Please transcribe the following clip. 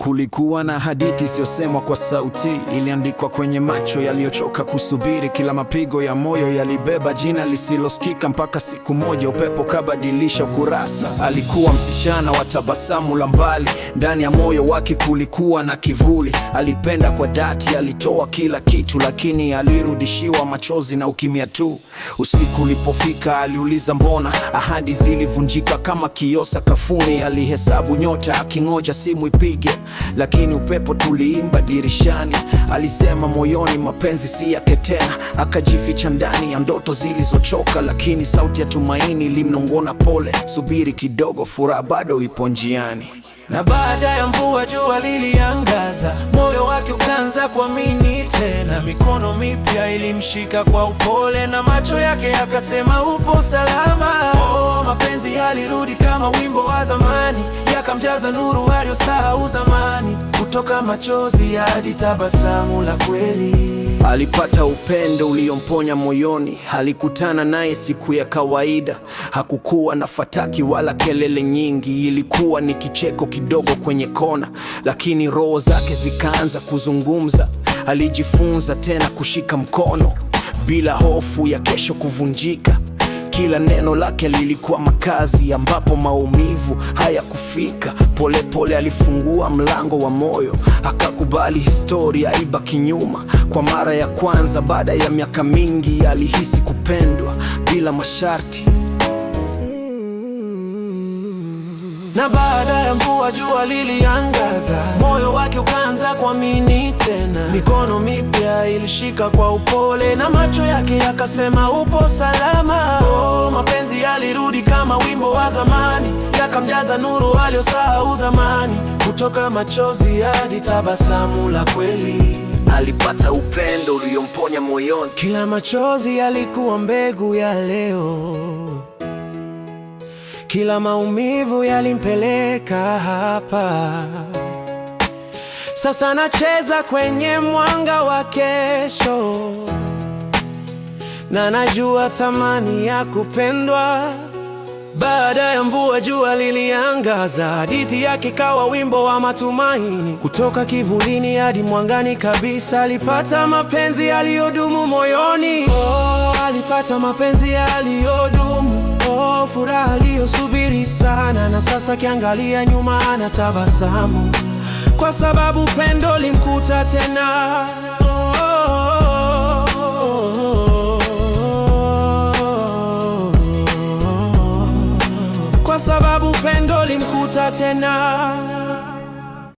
Kulikuwa na hadithi isiyosemwa kwa sauti, iliandikwa kwenye macho yaliyochoka kusubiri. Kila mapigo ya moyo yalibeba jina lisilosikika, mpaka siku moja upepo kabadilisha ukurasa. Alikuwa msichana wa tabasamu la mbali, ndani ya moyo wake kulikuwa na kivuli. Alipenda kwa dhati, alitoa kila kitu, lakini alirudishiwa machozi na ukimya tu. Usiku ulipofika aliuliza mbona, ahadi zilivunjika kama kioo sakafuni. Alihesabu nyota akingoja simu ipige, lakini upepo tuliimba dirishani. Alisema moyoni mapenzi si yake tena, akajificha ndani ya ndoto zilizochoka. Lakini sauti ya tumaini ilimnong'ona, pole, subiri kidogo, furaha bado ipo njiani. Na baada ya mvua jua liliangaza, moyo wake ukaanza kuamini tena. Mikono mipya ilimshika kwa upole, na macho yake yakasema upo salama. Oh, mapenzi yalirudi kama wimbo wa zamani, yakamjaza nuru aliyosahau zamani. Kutoka machozi hadi tabasamu la kweli. Alipata upendo uliomponya moyoni. Alikutana naye siku ya kawaida, hakukuwa na fataki wala kelele nyingi. Ilikuwa ni kicheko kidogo kwenye kona, lakini roho zake zikaanza kuzungumza. Alijifunza tena kushika mkono bila hofu ya kesho kuvunjika. Kila neno lake lilikuwa makazi ambapo maumivu hayakufika. Polepole alifungua mlango wa moyo, akakubali historia ibaki nyuma. Kwa mara ya kwanza baada ya miaka mingi alihisi kupendwa bila masharti. Na baada ya mvua jua liliangaza, moyo wake ukaanza kuamini tena. Mikono mipya ilishika kwa upole, na macho yake yakasema upo salama. Oh, mapenzi yalirudi kama wimbo wa zamani, yakamjaza nuru aliyosahau zamani. Kutoka machozi hadi tabasamu la kweli. Alipata upendo uliomponya moyoni. Kila machozi yalikuwa mbegu ya leo, kila maumivu yalimpeleka hapa. Sasa nacheza kwenye mwanga wa kesho, na najua thamani ya kupendwa. Baada ya mvua jua liliangaza, hadithi yake kawa wimbo wa matumaini. Kutoka kivulini hadi mwangani kabisa, alipata mapenzi yaliyodumu moyoni. Oh, alipata mapenzi yaliyodumu. Oh, furaha aliyosubiri sana, na sasa kiangalia nyuma anatabasamu, kwa sababu pendo limkuta tena. Kwa sababu pendo limkuta tena.